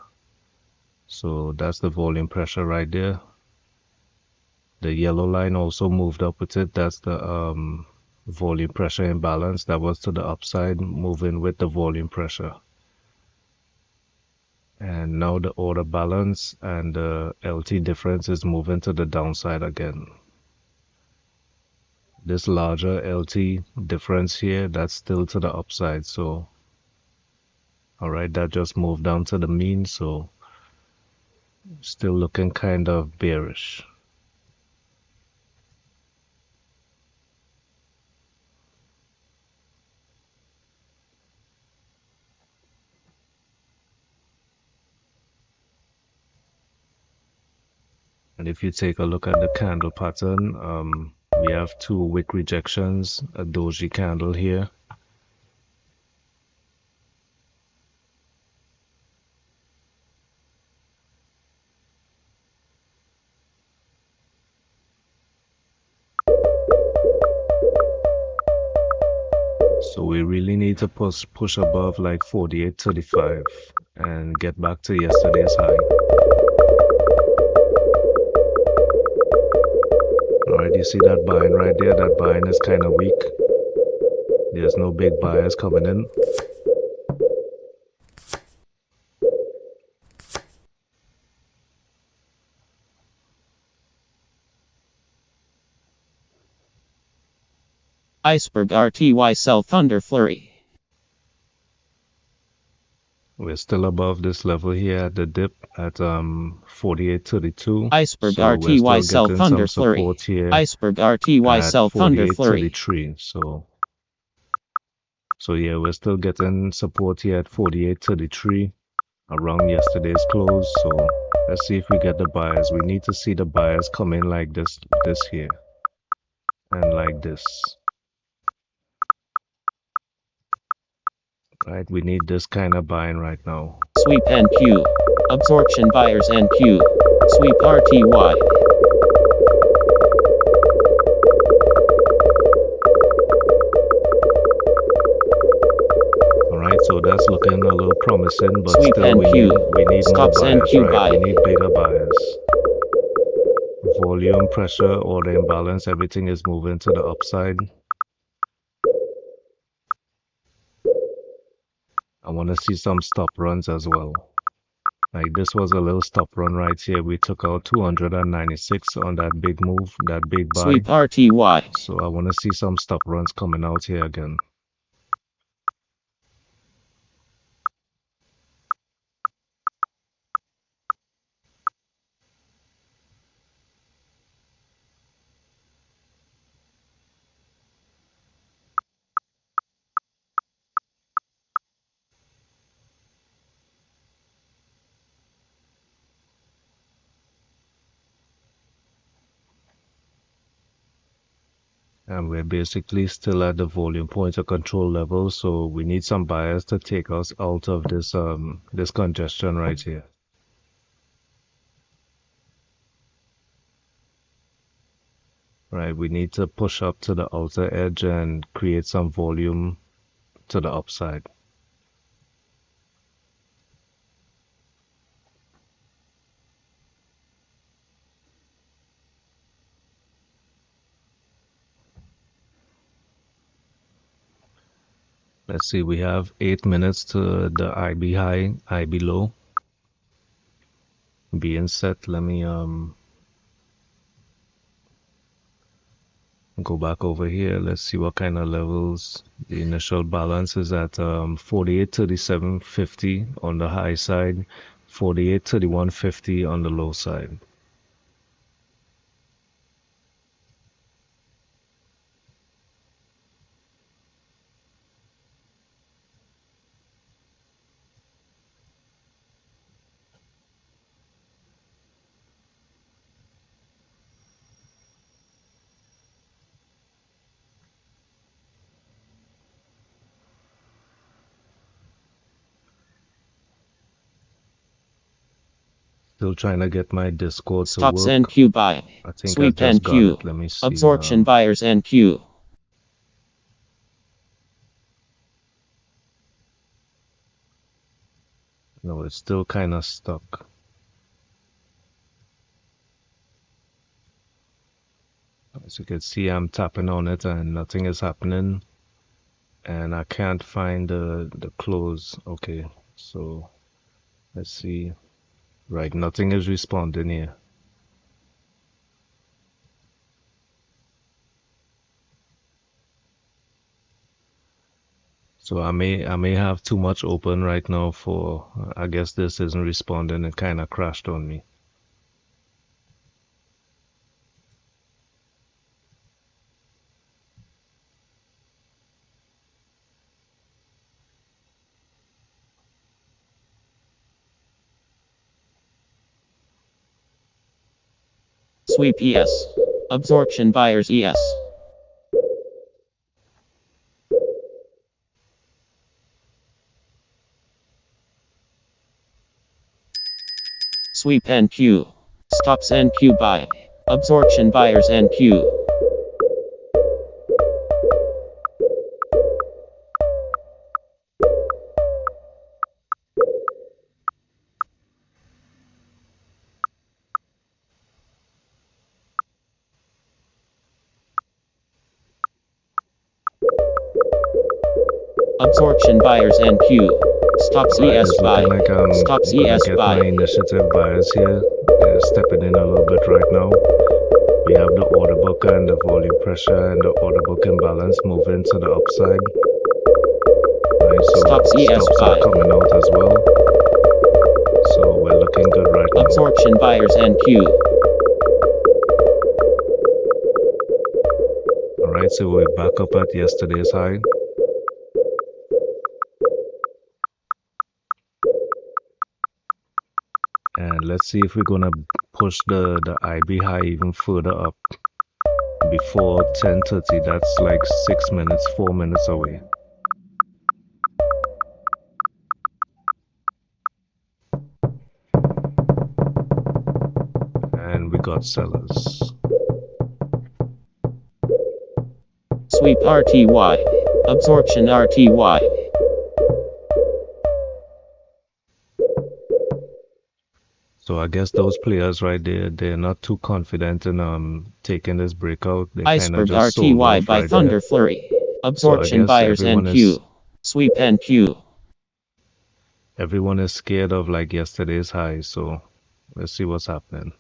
So that's the volume pressure right there. The yellow line also moved up with it. That's the volume pressure imbalance. That was to the upside, moving with the volume pressure. And now the order balance and the LT difference is moving to the downside again. This larger LT difference here, that's still to the upside. So, all right, that just moved down to the mean. So still looking kind of bearish. And if you take a look at the candle pattern, we have two wick rejections, a doji candle here. So we really need to push above like 48.35 and get back to yesterday's high. All right, you see that buying right there? That buying is kind of weak. There's no big buyers coming in. Iceberg RTY sell Thunder Flurry. We're still above this level here at the dip at 48.32. Iceberg So we're RTY still sell getting some Thunder Flurry. support here Iceberg RTY at sell Thunder Flurry. 48.33. So yeah, we're still getting support here at 48.33 around yesterday's close. So let's see if we get the buyers. We need to see the buyers come in like this here, and like this. Right, we need this kind of buying right now. Sweep NQ. Absorption buyers NQ. Sweep RTY. Alright, so that's looking a little promising, but Sweep still NQ. we need more Stops buyers, NQ right? buy. We need bigger buyers. Volume, pressure, order imbalance, everything is moving to the upside. I want to see some stop runs as well. Like this was a little stop run right here. We took out 296 on that big move, that big buy. Sweep RTY. So I want to see some stop runs coming out here again. And we're basically still at the volume point of control level, so we need some buyers to take us out of this congestion right here. Right, we need to push up to the outer edge and create some volume to the upside. Let's see, we have 8 minutes to the IB high, IB low being set. Let me go back over here. Let's see what kind of levels. The initial balance is at 48.3750 on the high side, 48.3150 on the low side. Still trying to get my Discord to Stops work. NQ buy. I think I Sweep just got NQ. it. Let me see. Absorption buyers NQ. No, it's still kind of stuck. As you can see, I'm tapping on it and nothing is happening. And I can't find the close. Okay, so let's see. Right, nothing is responding here. So I may have too much open right now for I guess this isn't responding. It kind of crashed on me. Sweep ES. Absorption buyers ES. Sweep NQ. Stops NQ buy. Absorption buyers NQ. Absorption buyers NQ. Stops Alright, ES it's looking buy. like I'm Stops gonna ES get buy. my initiative buyers here. They're stepping in a little bit right now. We have the order book and the volume pressure and the order book imbalance moving to the upside. Right, so Stops ES stops are buy. coming out as well. So we're looking good right now. Absorption buyers NQ. Alright, so we're back up at yesterday's high. And let's see if we're gonna push the IB high even further up before 10:30. That's like 6 minutes, 4 minutes away. And we got sellers. Sweep RTY. Absorption RTY. So I guess those players right there, they're not too confident in taking this breakout. They kind of Iceberg just sold RTY off by right there. Thunder Flurry. So I Absorption guess buyers NQ. Sweep NQ. everyone is scared of like yesterday's high. So let's see what's happening.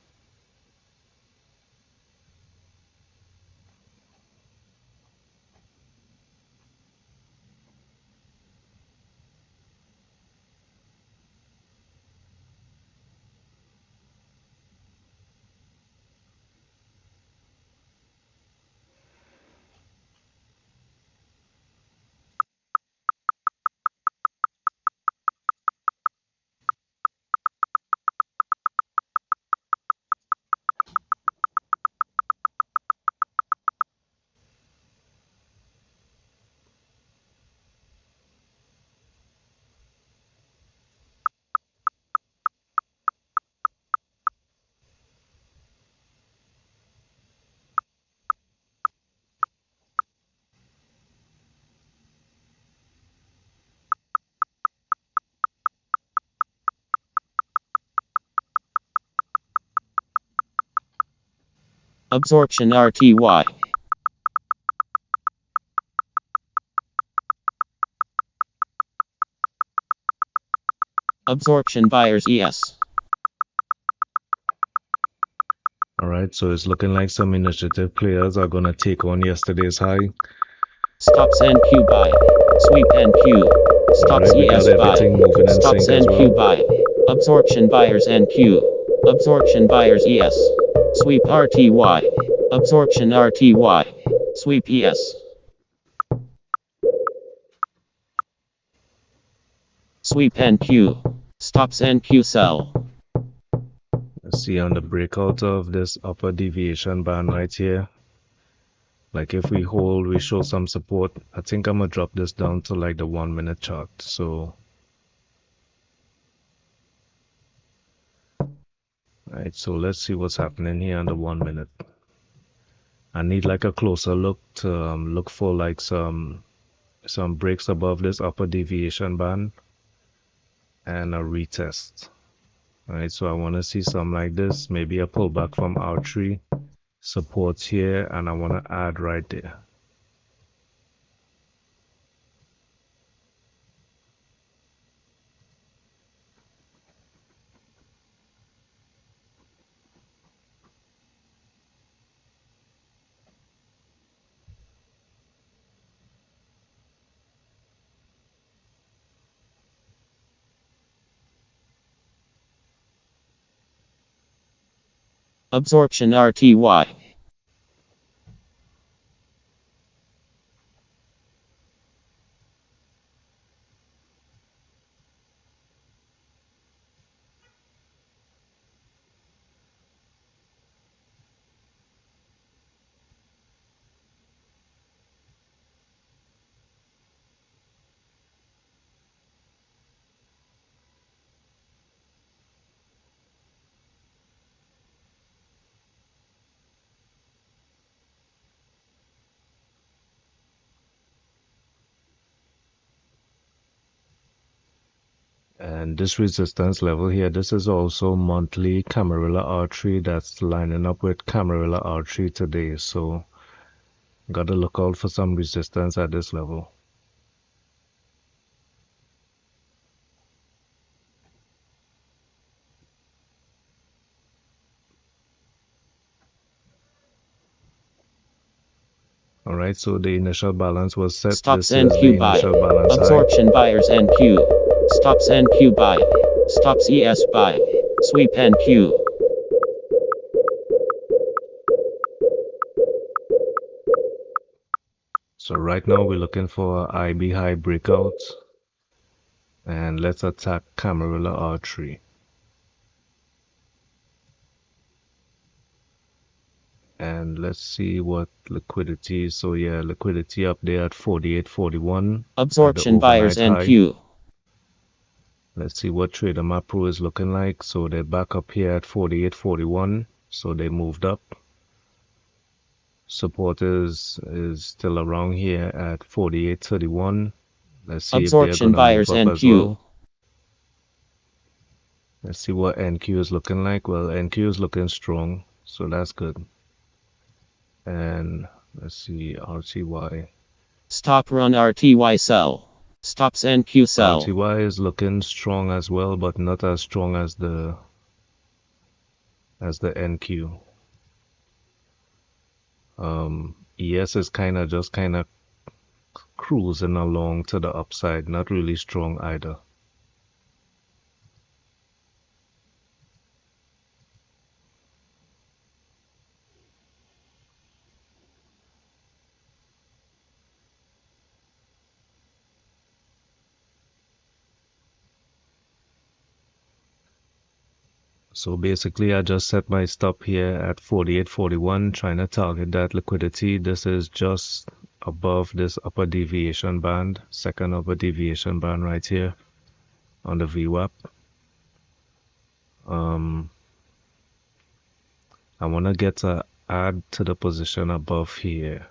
Absorption RTY. Absorption buyers ES. All right, so it's looking like some initiative players are gonna take on yesterday's high. Stops NQ buy. Sweep NQ. All Stops right, we got ES buy. everything moving in Stops sync as well. NQ buy. Absorption buyers NQ. Absorption buyers ES. Sweep RTY. Absorption RTY. Sweep ES. Sweep NQ. Stops NQ sell. Let's see on the breakout of this upper deviation band right here. Like if we hold, we show some support. I think I'm gonna drop this down to like the 1 minute chart. So, right, so let's see what's happening here on the 1 minute. I need like a closer look to look for like some breaks above this upper deviation band and a retest. Right, so I want to see something like this, maybe a pullback from R3, supports here, and I want to add right there. Absorption RTY. And this resistance level here, this is also monthly Camarilla R3 that's lining up with Camarilla R3 today. So gotta look out for some resistance at this level. All right, so the initial balance was set. Stops This is the NQ buy. initial balance high. Absorption buyers NQ. Stops NQ buy. Stops ES buy. Sweep NQ. So right now we're looking for IB high breakout, and let's attack Camarilla R3. And let's see what liquidity. So yeah, liquidity up there at 48.41 at the Absorption buyers overnight high. NQ. Let's see what Trader Map Pro is looking like. So they're back up here at 48.41. So they moved up. Support is still around here at 48.31. Let's see if they're Absorption gonna move buyers up as NQ. well. Let's see what NQ is looking like. Well, NQ is looking strong, so that's good. And let's see RTY. Stop run RTY sell. Stops NQ sell. RTY is looking strong as well, but not as strong as the NQ. ES is just kind of cruising along to the upside, not really strong either. So basically, I just set my stop here at 48.41, trying to target that liquidity. This is just above this upper deviation band, second upper deviation band right here on the VWAP. I want to get a add to the position above here.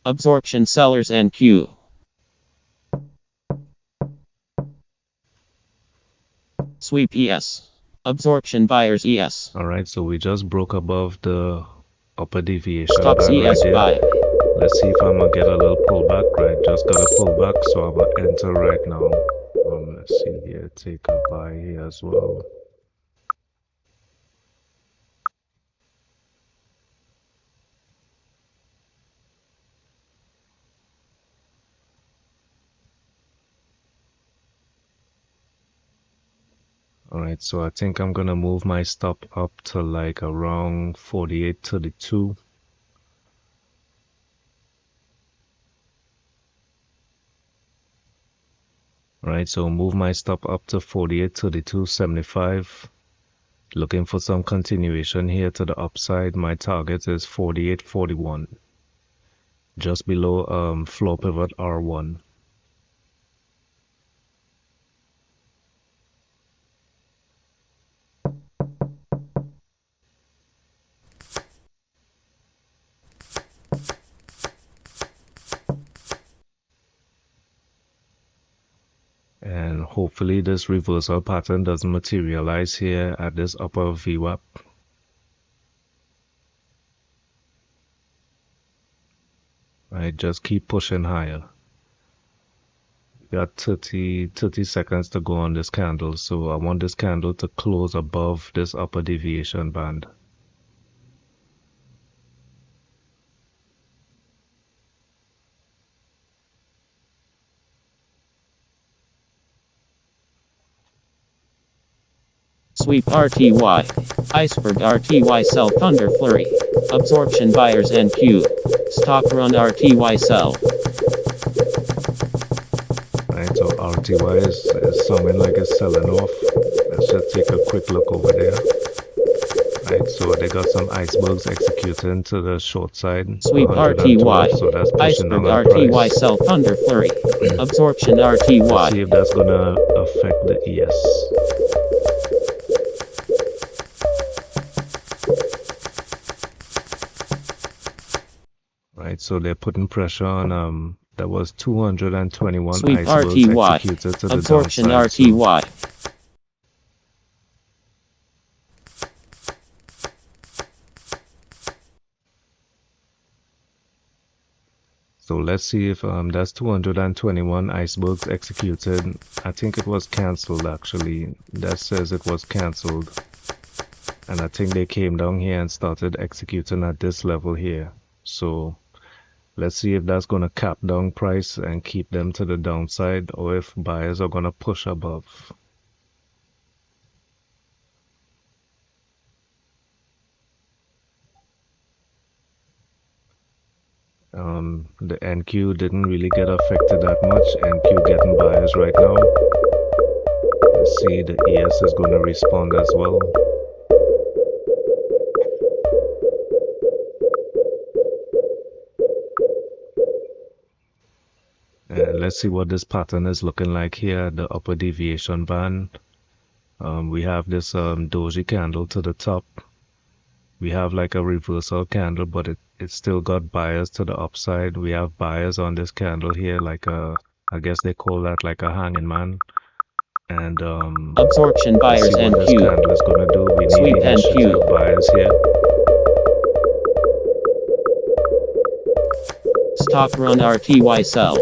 Absorption sellers NQ. Sweep ES. Absorption buyers ES. All right, so we just broke above the upper deviation Stops band right ES there. buy. Let's see if I'm gonna get a little pullback. Right, just got a pullback, so I'm gonna enter right now. Let's see here, take a buy here as well. Alright, so I think I'm gonna move my stop up to like around 48.32. Alright, so move my stop up to 48.32.75. Looking for some continuation here to the upside. My target is 48.41. Just below floor pivot R1. And hopefully this reversal pattern doesn't materialize here at this upper VWAP. Right, just keep pushing higher. We got 30 seconds to go on this candle, so I want this candle to close above this upper deviation band. Sweep RTY. Iceberg RTY sell thunder flurry. Absorption buyers NQ. Stop run RTY sell. Right, so RTY is sounding like it's selling off. Let's just take a quick look over there. Right, so they got some icebergs executing to the short side. Sweep 112, RTY. so that's pushing Iceberg down the RTY price. sell thunder flurry. Absorption Let's see RTY. if that's gonna affect the ES. Right, so they're putting pressure on there was 221 Sweep icebergs RTY. executed to the Absorption downside. RTY. So let's see if that's 221 icebergs executed. I think it was canceled actually. That says it was canceled. And I think they came down here and started executing at this level here. So let's see if that's going to cap down price and keep them to the downside, or if buyers are going to push above. The NQ didn't really get affected that much. NQ getting buyers right now. Let's see, the ES is going to respond as well. And let's see what this pattern is looking like here, the upper deviation band. We have this doji candle to the top. We have like a reversal candle, but it still got buyers to the upside. We have buyers on this candle here, like I guess they call that like a hanging man. And Absorption let's see buyers what and this Q. candle is gonna do. We need Sweep and initiative Q. buyers here. Stop run RTY sell.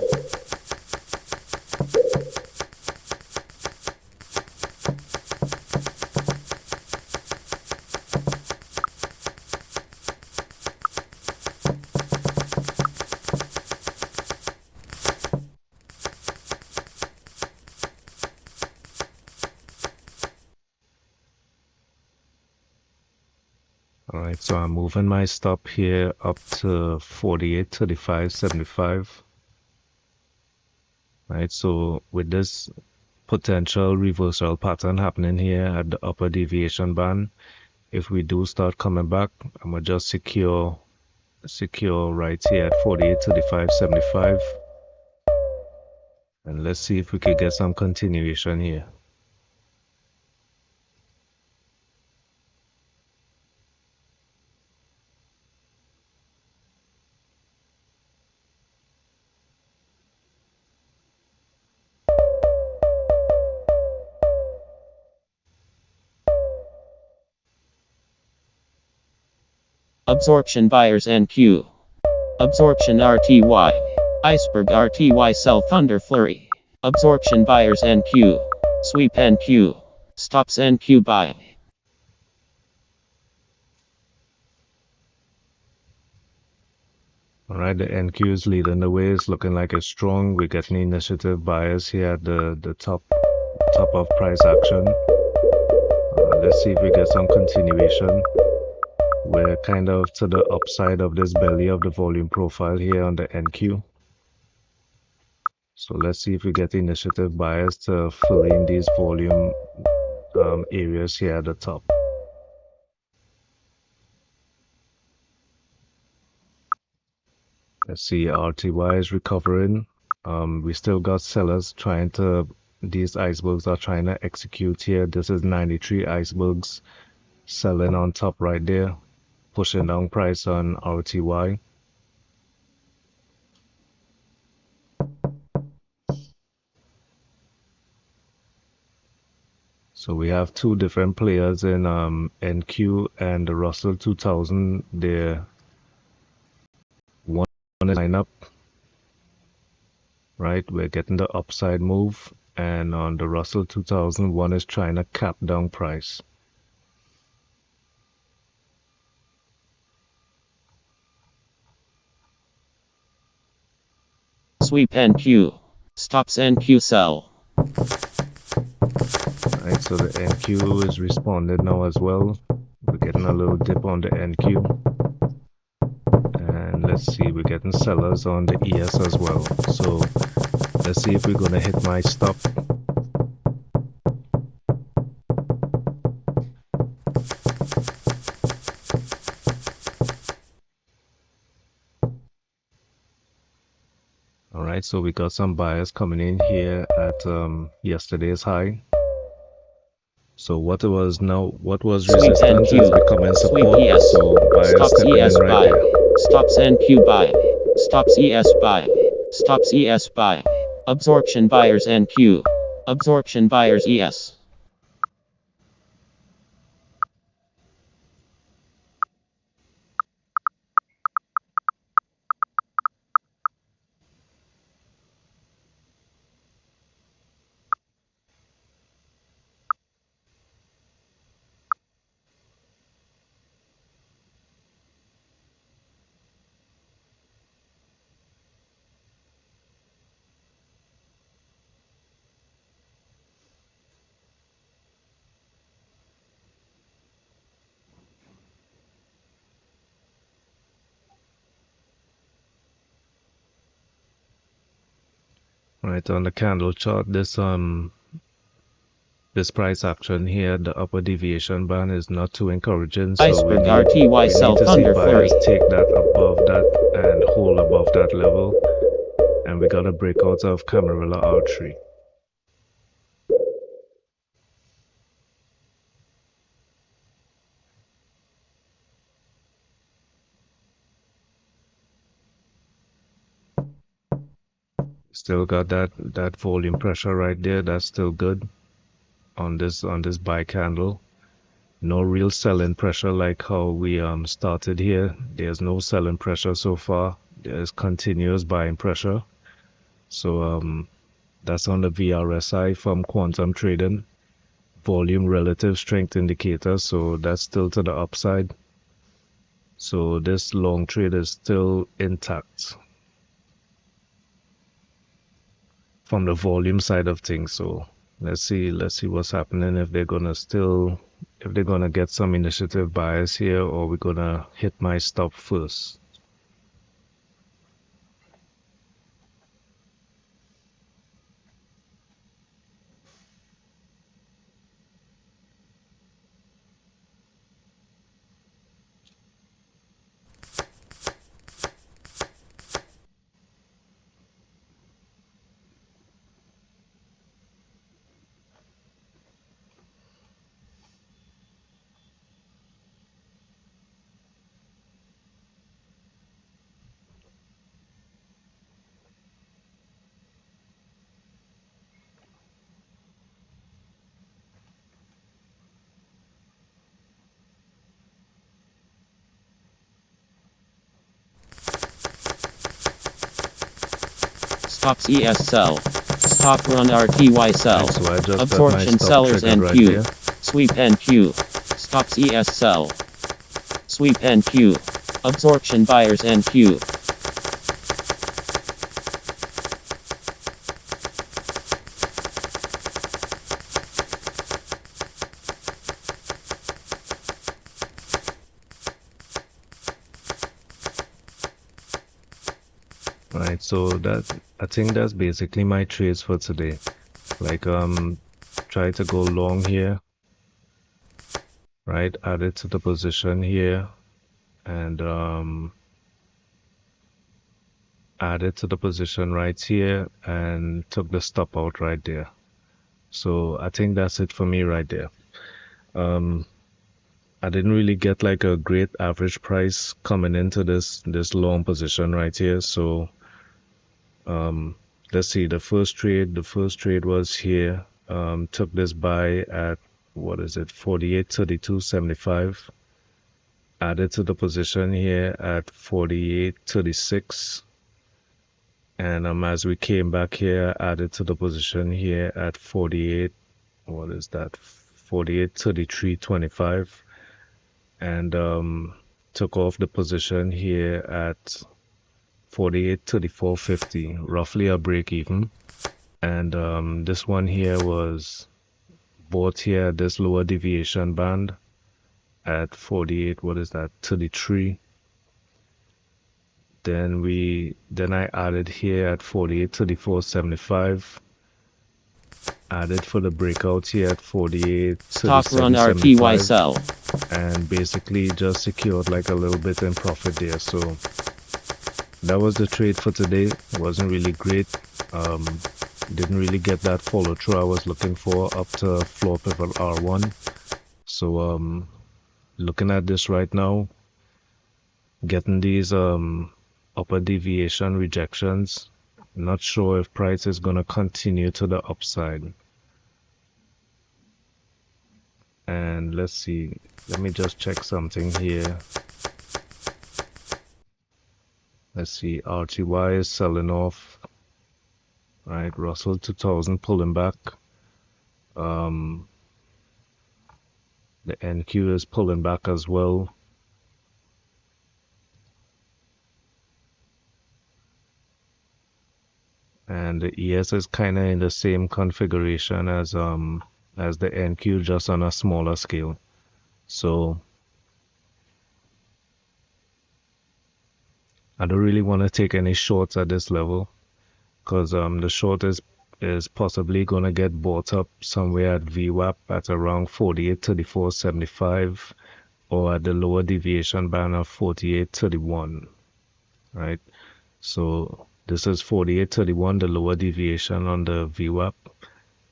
All right, so I'm moving my stop here up to 48, 35, 75. Right, so with this potential reversal pattern happening here at the upper deviation band, if we do start coming back, I'm gonna just secure right here at 48, 35, 75. And let's see if we could get some continuation here. Absorption buyers and Q. Absorption RTY. Iceberg RTY sell thunder flurry. Absorption buyers and Q. Sweep and Q. Stops and Q buy. All right, the NQ is leading the way. It's looking like it's strong. We're getting initiative buyers here at the top of price action. Let's see if we get some continuation. We're kind of to the upside of this belly of the volume profile here on the NQ. So let's see if we get initiative buyers to fill in these volume areas here at the top. Let's see, RTY is recovering. We still got sellers trying to, these icebergs are trying to execute here. This is 93 icebergs selling on top right there, pushing down price on RTY. So we have two different players in NQ and the Russell 2000. They're one is line up, right? We're getting the upside move, and on the Russell 2000, one is trying to cap down price. Sweep and Q. Stops and Q sell. Right, so the NQ is responded now as well. We're getting a little dip on the NQ. And let's see, we're getting sellers on the ES as well. So let's see if we're gonna hit my stop. All right, so we got some buyers coming in here at yesterday's high. So what was Sweep and resistance is Q. becoming Sweep support. ES. So buyers Stops stepping in ES right buy. there. Stops and Q buy. Stops ES buy. Stops ES buy. Absorption buyers and Q. Absorption buyers ES. Right on the candle chart, this price action here, the upper deviation band is not too encouraging, so Iceberg RTY we need sell to see Thunder Flurry. buyers take that above that and hold above that level, and we got a breakout of Camarilla R3. Still got that volume pressure right there. That's still good on this buy candle. No real selling pressure like how we started here. There's no selling pressure so far. There's continuous buying pressure. So that's on the VRSI from quantum trading. Volume relative strength indicator, so that's still to the upside. So this long trade is still intact from the volume side of things. So let's see what's happening, if they're gonna get some initiative buyers here, or we're gonna hit my stop first. Stocks ES sell. Stock run RTY sell. Right, so I just got my Absorption stop sellers triggered and right Q. there. Sweep and Q. Stocks ES sell. Sweep and Q. Absorption buyers and Q. Right, so I think that's basically my trades for today. Like try to go long here, right? Add it to the position here, and add it to the position right here, and took the stop out right there. So I think that's it for me right there. Um, I didn't really get like a great average price coming into this long position right here. So um, let's see. The first trade was here. Took this buy at, what is it, 48.32.75. Added to the position here at 48.36. And as we came back here, added to the position here at 48, what is that? 48.33.25. And took off the position here at 48.34.50, roughly a break even. And this one here was bought here at this lower deviation band at 48, what is that, 33. Then I added here at 48.34.75. Added for the breakout here at Stock run RTY 48.37.75, sell. and basically just secured like a little bit in profit there. So that was the trade for today. Wasn't really great. Didn't really get that follow through I was looking for up to floor pivot R1. So looking at this right now, getting these upper deviation rejections. Not sure if price is gonna continue to the upside. And let's see. Let me just check something here. Let's see. RTY is selling off. Right, Russell 2000 pulling back. The NQ is pulling back as well. And the ES is kind of in the same configuration as the NQ, just on a smaller scale. So I don't really want to take any shorts at this level. because the short is possibly gonna get bought up somewhere at VWAP at around 48.34.75 or at the lower deviation band of 48.31, right? So this is 48.31, the lower deviation on the VWAP,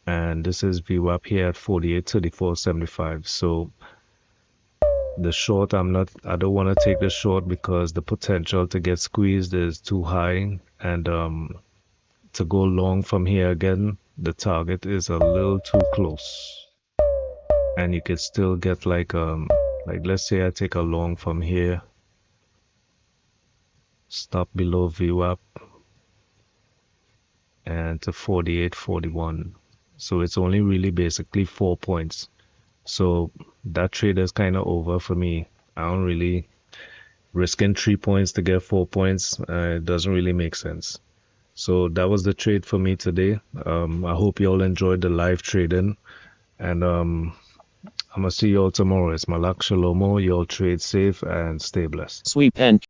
and this is VWAP here at 48.34.75. So the short, I don't want to take the short because the potential to get squeezed is too high, and to go long from here again, the target is a little too close, and you could still get like let's say I take a long from here, stop below VWAP and to 48.41. So it's only really basically 4 points. So that trade is kind of over for me. I don't really risking 3 points to get 4 points. It doesn't really make sense. So that was the trade for me today. I hope you all enjoyed the live trading, and I'm gonna see you all tomorrow. It's Malak Shalomo. You all trade safe and stay blessed. Sweep and